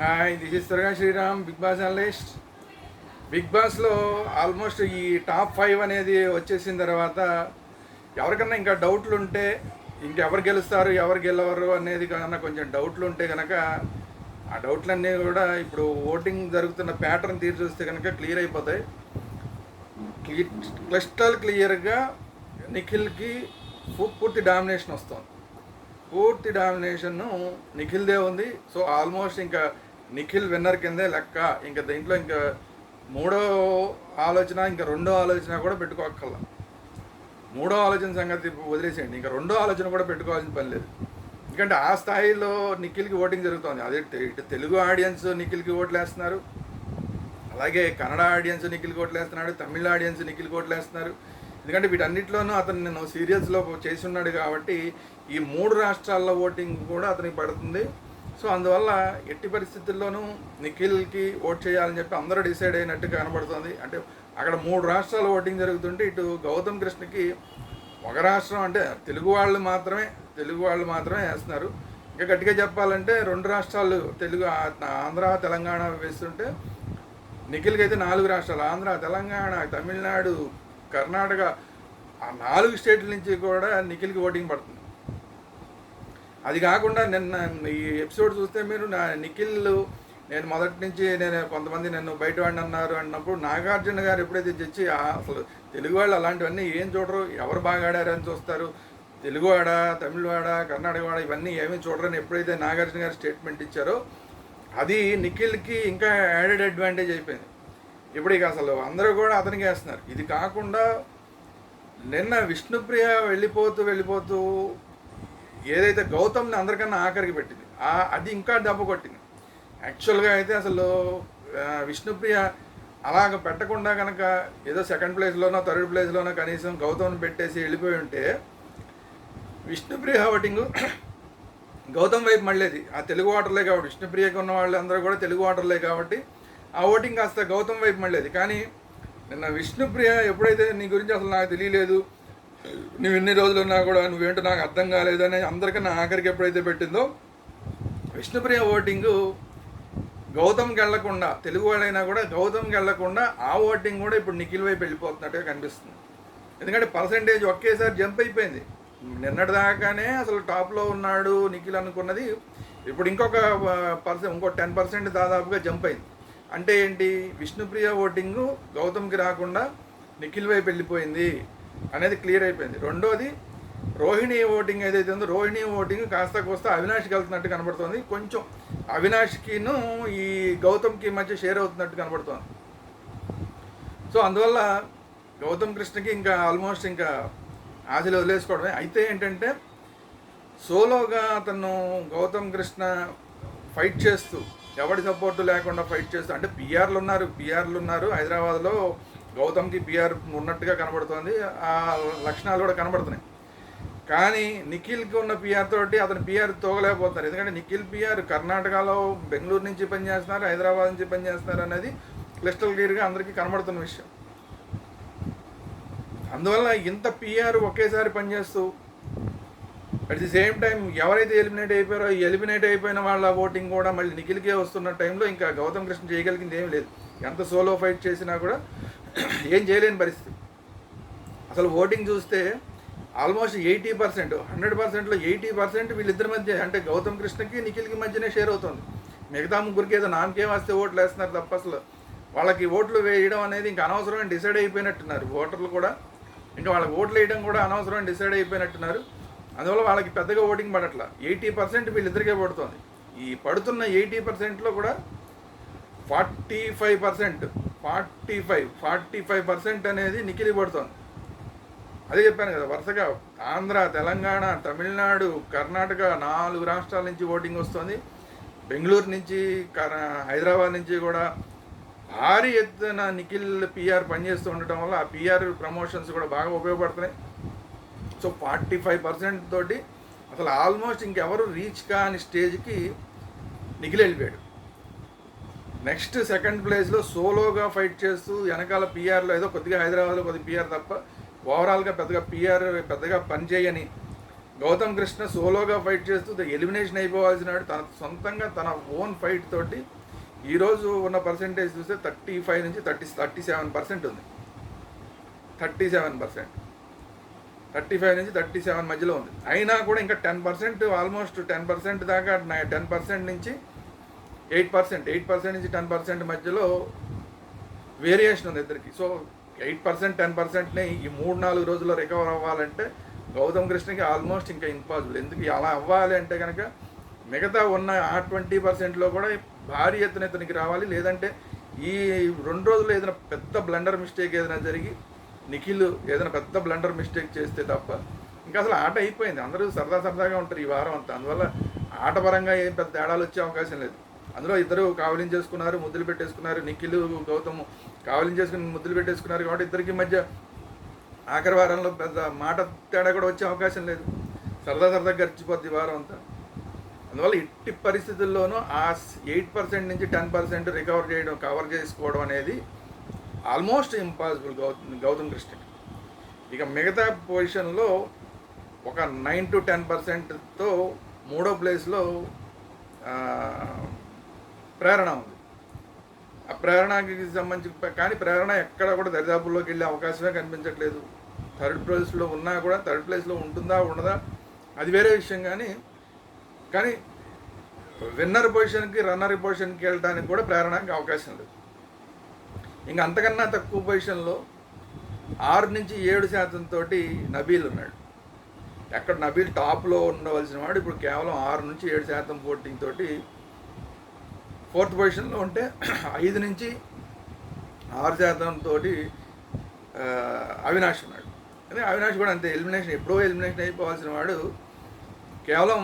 Hi, this is త్వరగా Sriram, big boss analyst. Big బాస్లో almost ఈ టాప్ 5 అనేది వచ్చేసిన తర్వాత ఎవరికన్నా ఇంకా డౌట్లు ఉంటే, ఇంకెవరు గెలుస్తారు ఎవరు గెలవరు అనేది కన్నా కొంచెం డౌట్లు ఉంటే కనుక ఆ డౌట్లన్నీ కూడా ఇప్పుడు ఓటింగ్ జరుగుతున్న ప్యాటర్న్ తీరు చూస్తే కనుక క్లియర్ అయిపోతాయి. క్లిస్టల్ క్లియర్గా నిఖిల్కి పూర్తి డామినేషన్ వస్తుంది. పూర్తి డామినేషన్ నిఖిల్దే ఉంది. సో ఆల్మోస్ట్ ఇంకా నిఖిల్ విన్నర్ కిందే లెక్క. ఇంకా దీంట్లో ఇంకా మూడో ఆలోచన, ఇంకా రెండో ఆలోచన కూడా పెట్టుకోక్కర్లా. మూడో ఆలోచన సంగతి వదిలేసేయండి, ఇంకా రెండో ఆలోచన కూడా పెట్టుకోవాల్సిన పని లేదు. ఎందుకంటే ఆ స్థాయిలో నిఖిల్కి ఓటింగ్ జరుగుతుంది. అదే ఇటు తెలుగు ఆడియన్స్ నిఖిల్కి ఓట్లు వేస్తున్నారు, అలాగే కన్నడ ఆడియన్స్ నిఖిల్కి ఓట్లు వేస్తున్నాడు, తమిళ ఆడియన్స్ నిఖిల్కి ఓట్లు వేస్తున్నారు. ఎందుకంటే వీటన్నిటిలోనూ అతను నేను సీరియల్స్లో చేసి ఉన్నాడు కాబట్టి ఈ 3 రాష్ట్రాల్లో ఓటింగ్ కూడా అతనికి పడుతుంది. సో అందువల్ల ఎట్టి పరిస్థితుల్లోనూ నిఖిల్కి ఓట్ చేయాలని చెప్పి అందరూ డిసైడ్ అయినట్టు కనబడుతుంది. అంటే అక్కడ 3 రాష్ట్రాల ఓటింగ్ జరుగుతుంటే ఇటు గౌతమ్ కృష్ణకి ఒక రాష్ట్రం, అంటే తెలుగు వాళ్ళు మాత్రమే వేస్తున్నారు. ఇంకా గట్టిగా చెప్పాలంటే 2 రాష్ట్రాలు తెలుగు, ఆంధ్ర తెలంగాణ వేస్తుంటే నిఖిల్కి అయితే 4 రాష్ట్రాలు, ఆంధ్ర తెలంగాణ తమిళనాడు కర్ణాటక, ఆ 4 స్టేట్ల నుంచి కూడా నిఖిల్కి ఓటింగ్ పడుతుంది. అది కాకుండా నిన్న ఈ ఎపిసోడ్ చూస్తే మీరు నిఖిల్ నేను మొదటి నుంచి కొంతమంది నన్ను బయట వాడిని అన్నారు అన్నప్పుడు నాగార్జున గారు ఎప్పుడైతే తెచ్చి అసలు తెలుగు వాళ్ళు అలాంటివన్నీ ఏం చూడరు, ఎవరు బాగా ఆడారని చూస్తారు, తెలుగువాడ తమిళవాడ కర్ణాటకవాడ ఇవన్నీ ఏమీ చూడరని ఎప్పుడైతే నాగార్జున గారు స్టేట్మెంట్ ఇచ్చారో అది నిఖిల్కి ఇంకా యాడెడ్ అడ్వాంటేజ్ అయిపోయింది. ఇప్పుడు ఇక అసలు అందరూ కూడా అతనికి వేస్తున్నారు. ఇది కాకుండా నిన్న విష్ణుప్రియ వెళ్ళిపోతూ ఏదైతే గౌతమ్ని అందరికన్నా ఆఖరికి పెట్టింది, అది ఇంకా దెబ్బ కొట్టింది. యాక్చువల్గా అయితే అసలు విష్ణుప్రియ అలాగ పెట్టకుండా కనుక ఏదో సెకండ్ ప్లేస్లోనో థర్డ్ ప్లేస్లోనో కనీసం గౌతమ్ని పెట్టేసి వెళ్ళిపోయి ఉంటే విష్ణుప్రియ ఓటింగు గౌతమ్ వైపు మళ్ళేది. ఆ తెలుగు ఓటర్లే కాబట్టి, విష్ణుప్రియకి ఉన్న వాళ్ళు అందరూ కూడా తెలుగు ఓటర్లే కాబట్టి ఆ ఓటింగ్ కాస్త గౌతమ్ వైపు మళ్ళేది. కానీ నిన్న విష్ణుప్రియ ఎప్పుడైతే నీ గురించి అసలు నాకు తెలియలేదు, నువ్వు ఎన్ని రోజులు ఉన్నా కూడా నువ్వేంటో నాకు అర్థం కాలేదని అందరికన్నా ఆఖరికి ఎప్పుడైతే పెట్టిందో విష్ణుప్రియ ఓటింగు గౌతమ్కి వెళ్లకుండా, తెలుగు వాళ్ళైనా కూడా గౌతమ్కి వెళ్లకుండా ఆ ఓటింగ్ కూడా ఇప్పుడు నిఖిల్ వైపు వెళ్ళిపోతున్నట్టుగా కనిపిస్తుంది. ఎందుకంటే పర్సంటేజ్ ఒకేసారి జంప్ అయిపోయింది. నిన్నటి దాకానే అసలు టాప్లో ఉన్నాడు నిఖిల్ అనుకున్నది ఇప్పుడు ఇంకో 10% దాదాపుగా జంప్ అయింది. అంటే ఏంటి, విష్ణుప్రియ ఓటింగు గౌతమ్కి రాకుండా నిఖిల్ వైపు వెళ్ళిపోయింది అనేది క్లియర్ అయిపోయింది. రెండోది రోహిణి ఓటింగ్ ఏదైతే ఉందో, రోహిణి ఓటింగ్ కాస్త కోస్తా అవినాష్కి వెళ్తున్నట్టు కనబడుతుంది. కొంచెం అవినాష్కిను ఈ గౌతమ్కి మధ్య షేర్ అవుతున్నట్టు కనబడుతుంది. సో అందువల్ల గౌతమ్ కృష్ణకి ఇంకా ఆల్మోస్ట్ ఇంకా ఆశలు వదిలేసుకోవడమే. అయితే ఏంటంటే సోలోగా అతను గౌతమ్ కృష్ణ ఫైట్ చేస్తూ, ఎవరి సపోర్టు లేకుండా ఫైట్ చేస్తూ, అంటే పిఆర్లు ఉన్నారు హైదరాబాద్లో గౌతమ్కి పిఆర్ ఉన్నట్టుగా కనబడుతుంది, ఆ లక్షణాలు కూడా కనబడుతున్నాయి. కానీ నిఖిల్కి ఉన్న పిఆర్ తోటి అతను పిఆర్ తోగలేకపోతున్నారు. ఎందుకంటే నిఖిల్ పిఆర్ కర్ణాటకలో బెంగళూరు నుంచి పనిచేస్తున్నారు, హైదరాబాద్ నుంచి పనిచేస్తున్నారు అనేది క్లిస్టల్ క్లియర్గా అందరికీ కనబడుతున్న విషయం. అందువల్ల ఇంత పిఆర్ ఒకేసారి పనిచేస్తూ అట్ ది సేమ్ టైం ఎవరైతే ఎలిమినేట్ అయిపోయిన వాళ్ళ ఓటింగ్ కూడా మళ్ళీ నిఖిల్కే వస్తున్న టైంలో ఇంకా గౌతమ్ కృష్ణ చేయగలిగింది ఏమీ లేదు. ఎంత సోలో ఫైట్ చేసినా కూడా ఏం చేయలేని పరిస్థితి. అసలు ఓటింగ్ చూస్తే ఆల్మోస్ట్ 80%, 100%లో 80% వీళ్ళిద్దరి మధ్య, అంటే గౌతమ్ కృష్ణకి నిఖిల్కి మధ్యనే షేర్ అవుతుంది. మిగతా ముగ్గురికి ఏదో నామకే వస్తే ఓట్లు వేస్తున్నారు తప్ప అసలు వాళ్ళకి ఓట్లు వేయడం అనేది ఇంకా అనవసరమని డిసైడ్ అయిపోయినట్టున్నారు. ఓటర్లు కూడా ఇంకా వాళ్ళకి ఓట్లు వేయడం కూడా అనవసరమని డిసైడ్ అయిపోయినట్టున్నారు. అందువల్ల వాళ్ళకి పెద్దగా ఓటింగ్ పడట్లా. 80% వీళ్ళిద్దరికే పడుతుంది. ఈ పడుతున్న 80%లో కూడా 45% అనేది నిఖిల్ పడుతుంది. అదే చెప్పాను కదా, వరుసగా ఆంధ్ర తెలంగాణ తమిళనాడు కర్ణాటక 4 రాష్ట్రాల నుంచి ఓటింగ్ వస్తుంది. బెంగళూరు నుంచి హైదరాబాద్ నుంచి కూడా భారీ ఎత్తున నిఖిల్ పిఆర్ పనిచేస్తూ ఉండటం వల్ల ఆ పిఆర్ ప్రమోషన్స్ కూడా బాగా ఉపయోగపడుతున్నాయి. సో 45% తోటి అసలు ఆల్మోస్ట్ ఇంకెవరు రీచ్ కాని స్టేజ్కి నిఖిల్ వెళ్ళిపోయాడు. నెక్స్ట్ సెకండ్ ప్లేస్లో సోలోగా ఫైట్ చేస్తూ వెనకాల పిఆర్లో ఏదో కొద్దిగా హైదరాబాద్లో కొద్దిగా పిఆర్ తప్ప ఓవరాల్గా పెద్దగా పనిచేయని గౌతమ్ కృష్ణ సోలోగా ఫైట్ చేస్తూ ఎలిమినేషన్ అయిపోవాల్సిన వాడు తన సొంతంగా తన ఓన్ ఫైట్ తోటి ఈరోజు ఉన్న పర్సెంటేజ్ చూస్తే 35 నుంచి 37% ఉంది. 37%, 35 నుంచి 37 మధ్యలో ఉంది. అయినా కూడా ఇంకా 10%, ఆల్మోస్ట్ 10% దాకా, 10% నుంచి 8% నుంచి 10% మధ్యలో వేరియేషన్ ఉంది ఇద్దరికి. సో 8%, 10%ని ఈ 3-4 రోజుల్లో రికవర్ అవ్వాలంటే గౌతమ్ కృష్ణకి ఆల్మోస్ట్ ఇంకా ఇంపాసిబుల్. ఎందుకు అలా అవ్వాలి అంటే కనుక మిగతా ఉన్న ఆ 20%లో కూడా భారీ ఎత్తున ఇతనికి రావాలి. లేదంటే ఈ 2 రోజుల్లో ఏదైనా పెద్ద బ్లండర్ మిస్టేక్ ఏదైనా జరిగి నిఖిల్ ఏదైనా పెద్ద బ్లండర్ మిస్టేక్ చేస్తే తప్ప ఇంకా అసలు ఆట అయిపోయింది. అందరూ సరదాగా ఉంటారు ఈ వారం అంతా. అందువల్ల ఆటపరంగా ఏం పెద్ద తేడాలు వచ్చే అవకాశం లేదు. అందులో ఇద్దరు కావలించేసుకున్నారు, ముద్దులు పెట్టేసుకున్నారు. నిఖిల్ గౌతమ్ కావలించేసుకుని ముద్దులు పెట్టేసుకున్నారు కాబట్టి ఇద్దరికి మధ్య ఆఖరి వారంలో పెద్ద మాట తేడా కూడా వచ్చే అవకాశం లేదు. సరదాగా గడిచిపోద్ది వారం అంతా. అందువల్ల ఇట్టి పరిస్థితుల్లోనూ ఆ 8% నుంచి 10% కవర్ చేసుకోవడం అనేది ఆల్మోస్ట్ ఇంపాసిబుల్ గౌతమ్ కృష్ణకి. ఇక మిగతా పొజిషన్లో ఒక 9 to 10%తో 3వ ప్లేస్లో ప్రేరణ ఉంది. ఆ ప్రేరణకి సంబంధించి కానీ ప్రేరణ ఎక్కడ కూడా దరిదాపుల్లోకి వెళ్ళే అవకాశమే కనిపించట్లేదు. థర్డ్ ప్లేస్లో ఉన్నా కూడా థర్డ్ ప్లేస్లో ఉంటుందా ఉండదా అది వేరే విషయం. కానీ విన్నర్ పొజిషన్కి రన్నర్ పొజిషన్కి వెళ్ళడానికి కూడా ప్రేరణకి అవకాశం లేదు. ఇంకా అంతకన్నా తక్కువ పొజిషన్లో 6 నుంచి 7% తోటి నబీల్ ఉన్నాడు. ఎక్కడ నబీల్ టాప్లో ఉండవలసిన వాడు ఇప్పుడు కేవలం 6 నుంచి 7% పోటింగ్ తోటి 4th పొజిషన్లో ఉంటే 5 నుంచి 6% తోటి అవినాష్ ఉన్నాడు. అదే అవినాష్ కూడా అంతే, ఎప్పుడో ఎలిమినేషన్ అయిపోవాల్సిన వాడు కేవలం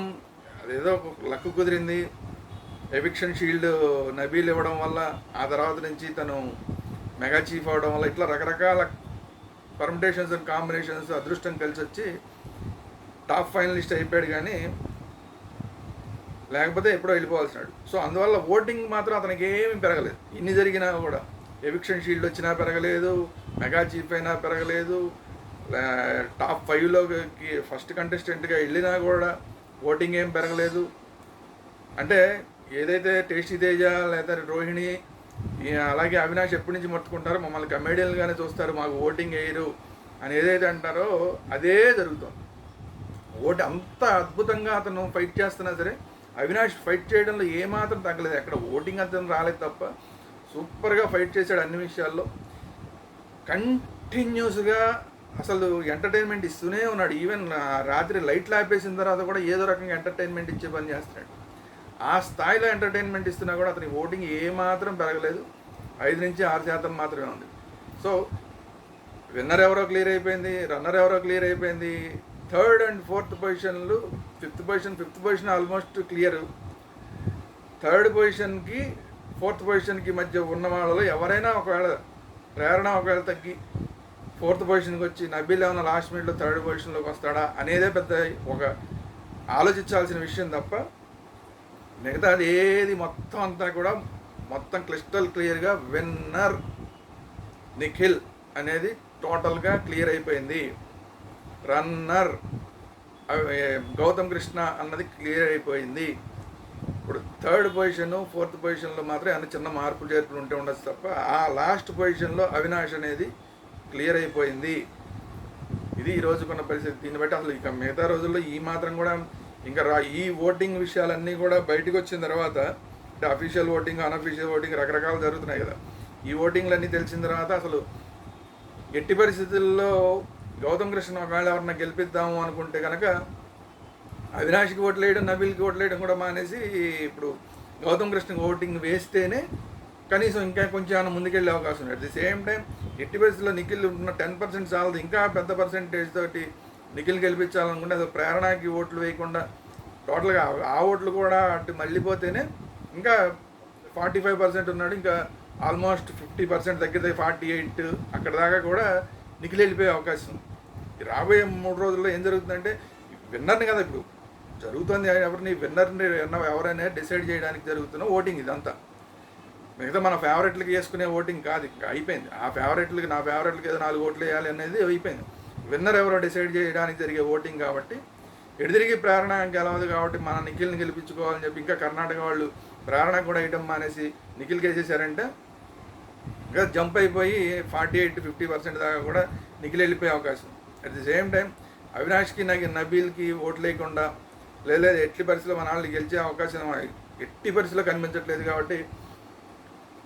అదేదో లక్కు కుదిరింది. ఎవిక్షన్ షీల్డ్ నబీల్ ఇవ్వడం వల్ల ఆ తర్వాత నుంచి తను మెగా చీఫ్ అవడం వల్ల ఇట్లా రకరకాల పర్మిటేషన్స్ అండ్ కాంబినేషన్స్ అదృష్టం కలిసి వచ్చి టాప్ ఫైనలిస్ట్ అయిపోయాడు. కానీ లేకపోతే ఎప్పుడో వెళ్ళిపోవాల్సినాడు. సో అందువల్ల ఓటింగ్ మాత్రం అతనికి ఏమీ పెరగలేదు. ఇన్ని జరిగినా కూడా ఎవిక్షన్ షీల్డ్ వచ్చినా పెరగలేదు, మెగా చీఫ్ అయినా పెరగలేదు, టాప్ 5లోకి ఫస్ట్ కంటెస్టెంట్గా వెళ్ళినా కూడా ఓటింగ్ ఏం పెరగలేదు. అంటే ఏదైతే టేస్టీ తేజ లేదా రోహిణి అలాగే అవినాష్ ఎప్పటి నుంచి మొత్తుకుంటారో మమ్మల్ని కమెడియన్గానే చూస్తారు, మాకు ఓటింగ్ వేయరు అని ఏదైతే అంటారో అదే జరుగుతుంది. అంత అద్భుతంగా అతను ఫైట్ చేస్తున్నా సరే అవినాష్ ఫైట్ చేయడంలో ఏమాత్రం తగ్గలేదు. ఎక్కడ ఓటింగ్ అతను రాలేదు తప్ప సూపర్గా ఫైట్ చేశాడు అన్ని విషయాల్లో. కంటిన్యూస్గా అసలు ఎంటర్టైన్మెంట్ ఇస్తూనే ఉన్నాడు. ఈవెన్ రాత్రి లైట్లు ఆపేసిన తర్వాత కూడా ఏదో రకంగా ఎంటర్టైన్మెంట్ ఇచ్చే పని చేస్తున్నాడు. ఆ స్థాయిలో ఎంటర్టైన్మెంట్ ఇస్తున్నా కూడా అతని ఓటింగ్ ఏమాత్రం పెరగలేదు. 5 నుంచి 6% మాత్రమే ఉంది. సో విన్నర్ ఎవరో క్లియర్ అయిపోయింది, రన్నర్ ఎవరో క్లియర్ అయిపోయింది. 3rd and 4th పొజిషన్లు, 5th position almost clear. 3rd పొజిషన్కి 4th పొజిషన్కి మధ్య ఉన్న వాళ్ళలో ఎవరైనా ఒకవేళ ప్రేరణ ఒకవేళ తగ్గి 4th పొజిషన్కి వచ్చి నబీల్ ఏమైనా లాస్ట్ మినిట్లో 3rd పొజిషన్లోకి వస్తాడా అనేదే పెద్ద ఒక ఆలోచించాల్సిన విషయం తప్ప మిగతాది ఏది మొత్తం అంతా కూడా మొత్తం క్లిస్టల్ క్లియర్గా విన్నర్ నిఖిల్ అనేది టోటల్గా క్లియర్ అయిపోయింది. రన్నర్ గౌతమ్ కృష్ణ అన్నది క్లియర్ అయిపోయింది. ఇప్పుడు 3rd పొజిషన్ 4th పొజిషన్లో మాత్రం ఏమైనా చిన్న మార్పులు చేర్పులు ఉంటే ఉండొచ్చు తప్ప ఆ లాస్ట్ పొజిషన్లో అవినాష్ అనేది క్లియర్ అయిపోయింది. ఇది ఈ రోజుకున్న పరిస్థితి. దీన్ని బట్టి అసలు ఇక మిగతా రోజుల్లో ఈ మాత్రం కూడా ఇంకా ఈ ఓటింగ్ విషయాలన్నీ కూడా బయటకు వచ్చిన తర్వాత అంటే అఫీషియల్ ఓటింగ్ అన్అఫీషియల్ ఓటింగ్ రకరకాలు జరుగుతున్నాయి కదా. ఈ ఓటింగ్లన్నీ తెలిసిన తర్వాత అసలు ఎట్టి పరిస్థితుల్లో గౌతమ్ కృష్ణ ఒకవేళ ఎవరన్నా గెలిపిద్దాము అనుకుంటే కనుక అవినాష్కి ఓట్లు వేయడం, నబీల్కి ఓట్లు వేయడం కూడా మానేసి ఇప్పుడు గౌతమ్ కృష్ణకి ఓటింగ్ వేస్తేనే కనీసం ఇంకా కొంచెం ఏమైనా ముందుకెళ్ళే అవకాశం ఉంది. అట్ ది సేమ్ టైం ఎట్టి పరిస్థితుల్లో నిఖిల్ ఉన్న 10% చాలదు, ఇంకా పెద్ద పర్సెంటేజ్ తోటి నిఖిల్ గెలిపించాలనుకుంటే అసలు ప్రేరణకి ఓట్లు వేయకుండా టోటల్గా ఆ ఓట్లు కూడా అటు మళ్ళీపోతేనే ఇంకా 45% ఉన్నాడు. ఇంకా ఆల్మోస్ట్ 50% దగ్గర 48 అక్కడ దాకా కూడా నిఖిల్ వెళ్ళిపోయే అవకాశం ఉంది. రాబోయే 3 రోజుల్లో ఏం జరుగుతుందంటే విన్నర్ని కదా ఇప్పుడు జరుగుతుంది, ఎవరిని విన్నర్ని ఎవరైనా డిసైడ్ చేయడానికి జరుగుతున్న ఓటింగ్ ఇదంతా. మిగతా మన ఫేవరెట్లకి వేసుకునే ఓటింగ్ కాదు, ఇంకా అయిపోయింది. ఆ ఫేవరెట్లకి నా ఫేవరెట్లకి ఏదో 4 ఓట్లు వేయాలి అనేది అయిపోయింది. విన్నర్ ఎవరో డిసైడ్ చేయడానికి జరిగే ఓటింగ్ కాబట్టి ఎడిదిరిగి ప్రేరణ గెలవదు కాబట్టి మన నిఖిల్ని గెలిపించుకోవాలని చెప్పి ఇంకా కర్ణాటక వాళ్ళు ప్రేరణ కూడా వేయడం మానేసి నిఖిల్కి వేసేసారంటే ఇంకా జంప్ అయిపోయి 48-50% దాకా కూడా నిఖిల్ వెళ్ళిపోయే అవకాశం. అట్ ది సేమ్ టైం అవినాష్కి నబీల్కి ఓట్లు లేకుండా లేదా ఎట్టి పరిస్థితుల్లో మన వాళ్ళు గెలిచే అవకాశం ఎట్టి పరిస్థితుల్లో కనిపించట్లేదు. కాబట్టి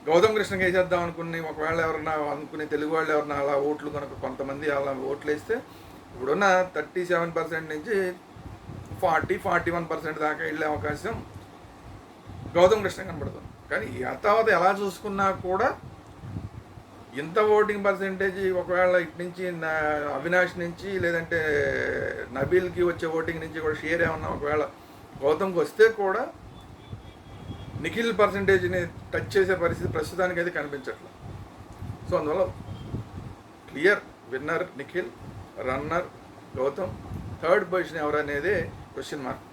గౌతమ్ కృష్ణకి వేసేద్దాం ఒకవేళ ఎవరన్నా అనుకుని తెలుగు వాళ్ళు ఎవరన్నా అలా ఓట్లు కనుక కొంతమంది అలా ఓట్లు వేస్తే ఇప్పుడున్న 37% నుంచి 40-41% దాకా వెళ్ళే అవకాశం గౌతమ్ కృష్ణ కనబడుతుంది. కానీ యథావత్ ఎలా చూసుకున్నా కూడా ఇంత ఓటింగ్ పర్సెంటేజ్ ఒకవేళ ఇటు నుంచి అవినాష్ నుంచి లేదంటే నబీల్కి వచ్చే ఓటింగ్ నుంచి కూడా షేర్ ఏమన్నా ఒకవేళ గౌతమ్కి వస్తే కూడా నిఖిల్ పర్సంటేజ్ని టచ్ చేసే పరిస్థితి ప్రస్తుతానికి అయితే కనిపించట్లేదు. సో అందువల్ల clear winner Nikhil, runner Gautham, third position ఎవరు అనేది క్వశ్చన్ మార్క్.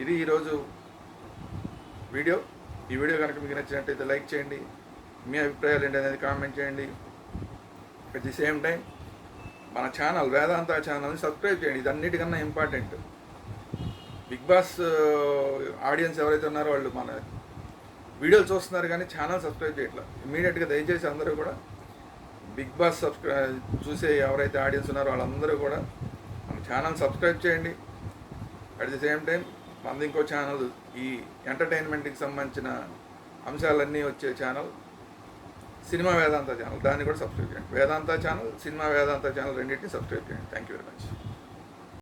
ఇది ఈరోజు వీడియో. ఈ వీడియో కనుక మీకు నచ్చినట్టయితే లైక్ చేయండి, మీ అభిప్రాయాలు ఏంటి అనేది కామెంట్ చేయండి. అట్ ది సేమ్ టైం మన ఛానల్ వేదాంత ఛానల్ని సబ్స్క్రైబ్ చేయండి. ఇది అన్నిటికన్నా ఇంపార్టెంట్. బిగ్ బాస్ ఆడియన్స్ ఎవరైతే ఉన్నారో వాళ్ళు మన వీడియోలు చూస్తున్నారు కానీ ఛానల్ సబ్స్క్రైబ్ చేయట్లేదు. ఇమీడియట్గా దయచేసి అందరూ కూడా బిగ్ బాస్ చూసే ఎవరైతే ఆడియన్స్ ఉన్నారో వాళ్ళందరూ కూడా మన ఛానల్ సబ్స్క్రైబ్ చేయండి. అట్ ది సేమ్ టైం మనది ఇంకో ఛానల్, ఈ ఎంటర్టైన్మెంట్కి సంబంధించిన అంశాలన్నీ వచ్చే ఛానల్ సినిమా వేదాంత ఛానల్, దాన్ని కూడా సబ్స్క్రైబ్ చేయండి. వేదాంత ఛానల్, సినిమా వేదాంత ఛానల్ రెండింటిని సబ్స్క్రైబ్ చేయండి. Thank you very much.